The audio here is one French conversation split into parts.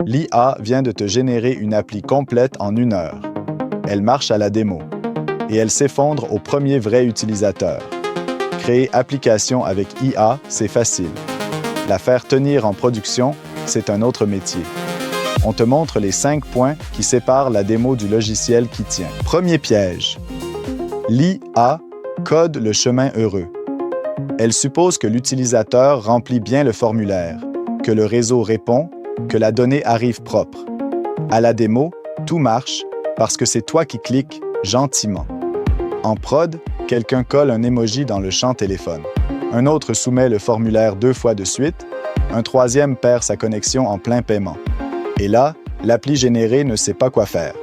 L'IA vient de te générer une appli complète en 1 heure. Elle marche à la démo et elle s'effondre au premier vrai utilisateur. Créer application avec IA, c'est facile. La faire tenir en production, c'est un autre métier. On te montre les 5 points qui séparent la démo du logiciel qui tient. Premier piège. L'IA code le chemin heureux. Elle suppose que l'utilisateur remplit bien le formulaire, que le réseau répond, que la donnée arrive propre. À la démo, tout marche parce que c'est toi qui cliques gentiment. En prod, quelqu'un colle un emoji dans le champ téléphone. Un autre soumet le formulaire 2 fois de suite. Un troisième perd sa connexion en plein paiement. Et là, l'appli générée ne sait pas quoi faire.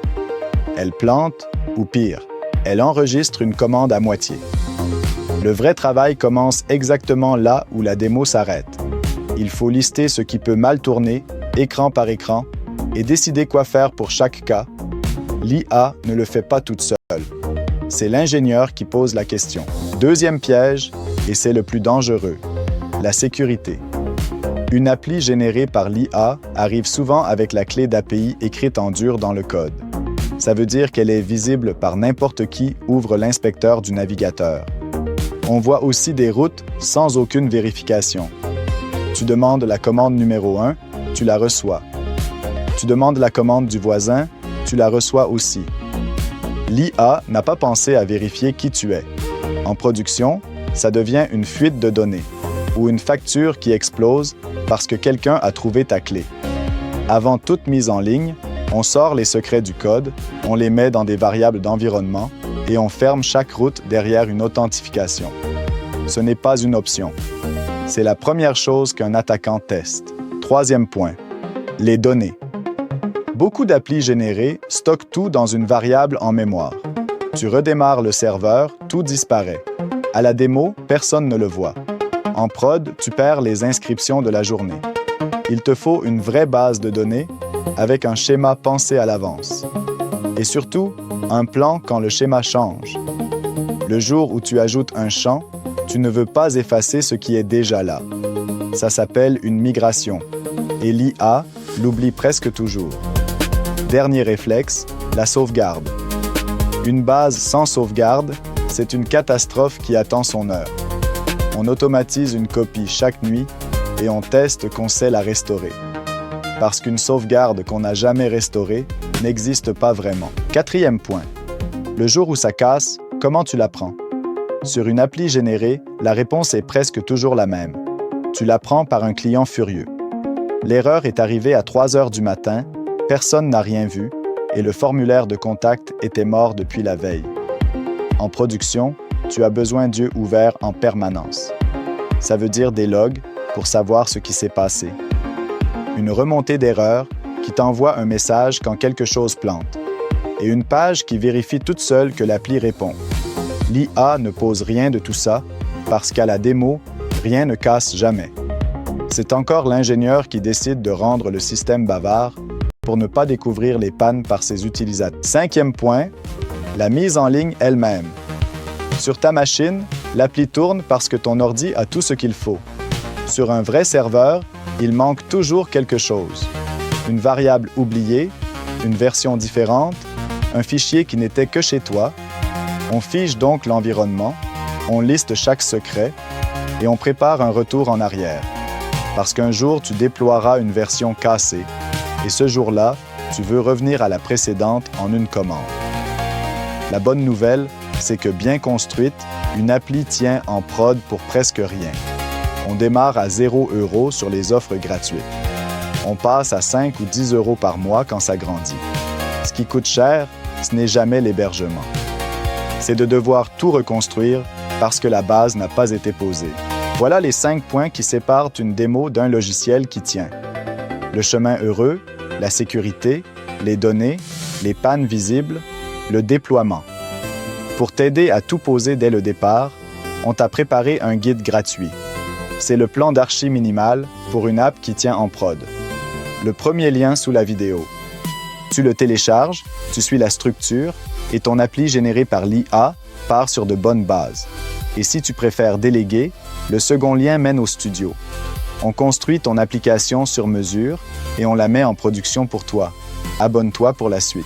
Elle plante, ou pire, elle enregistre une commande à moitié. Le vrai travail commence exactement là où la démo s'arrête. Il faut lister ce qui peut mal tourner, écran par écran, et décider quoi faire pour chaque cas. L'IA ne le fait pas toute seule. C'est l'ingénieur qui pose la question. Deuxième piège, et c'est le plus dangereux, la sécurité. Une appli générée par l'IA arrive souvent avec la clé d'API écrite en dur dans le code. Ça veut dire qu'elle est visible par n'importe qui ouvre l'inspecteur du navigateur. On voit aussi des routes sans aucune vérification. Tu demandes la commande numéro 1, tu la reçois. Tu demandes la commande du voisin, tu la reçois aussi. L'IA n'a pas pensé à vérifier qui tu es. En production, ça devient une fuite de données ou une facture qui explose parce que quelqu'un a trouvé ta clé. Avant toute mise en ligne, on sort les secrets du code, on les met dans des variables d'environnement et on ferme chaque route derrière une authentification. Ce n'est pas une option. C'est la première chose qu'un attaquant teste. Troisième point, les données. Beaucoup d'applis générées stockent tout dans une variable en mémoire. Tu redémarres le serveur, tout disparaît. À la démo, personne ne le voit. En prod, tu perds les inscriptions de la journée. Il te faut une vraie base de données avec un schéma pensé à l'avance. Et surtout, un plan quand le schéma change. Le jour où tu ajoutes un champ, tu ne veux pas effacer ce qui est déjà là. Ça s'appelle une migration. Et l'IA l'oublie presque toujours. Dernier réflexe, la sauvegarde. Une base sans sauvegarde, c'est une catastrophe qui attend son heure. On automatise une copie chaque nuit et on teste qu'on sait la restaurer. Parce qu'une sauvegarde qu'on n'a jamais restaurée n'existe pas vraiment. Quatrième point. Le jour où ça casse, comment tu l'apprends? Sur une appli générée, la réponse est presque toujours la même. Tu l'apprends par un client furieux. L'erreur est arrivée à 3 heures du matin, personne n'a rien vu et le formulaire de contact était mort depuis la veille. En production, tu as besoin d'yeux ouverts en permanence. Ça veut dire des logs pour savoir ce qui s'est passé. Une remontée d'erreur qui t'envoie un message quand quelque chose plante. Et une page qui vérifie toute seule que l'appli répond. L'IA ne pose rien de tout ça parce qu'à la démo, rien ne casse jamais. C'est encore l'ingénieur qui décide de rendre le système bavard pour ne pas découvrir les pannes par ses utilisateurs. Cinquième point, la mise en ligne elle-même. Sur ta machine, l'appli tourne parce que ton ordi a tout ce qu'il faut. Sur un vrai serveur, il manque toujours quelque chose. Une variable oubliée, une version différente, un fichier qui n'était que chez toi. On fige donc l'environnement, on liste chaque secret et on prépare un retour en arrière. Parce qu'un jour, tu déploieras une version cassée et ce jour-là, tu veux revenir à la précédente en une commande. La bonne nouvelle, c'est que bien construite, une appli tient en prod pour presque rien. On démarre à 0 € sur les offres gratuites. On passe à 5 ou 10 € par mois quand ça grandit. Ce qui coûte cher, ce n'est jamais l'hébergement. C'est de devoir tout reconstruire parce que la base n'a pas été posée. Voilà les 5 points qui séparent une démo d'un logiciel qui tient. Le chemin heureux, la sécurité, les données, les pannes visibles, le déploiement. Pour t'aider à tout poser dès le départ, on t'a préparé un guide gratuit. C'est le plan d'archi minimal pour une app qui tient en prod. Le premier lien sous la vidéo. Tu le télécharges, tu suis la structure et ton appli générée par l'IA part sur de bonnes bases. Et si tu préfères déléguer, le second lien mène au studio. On construit ton application sur mesure et on la met en production pour toi. Abonne-toi pour la suite.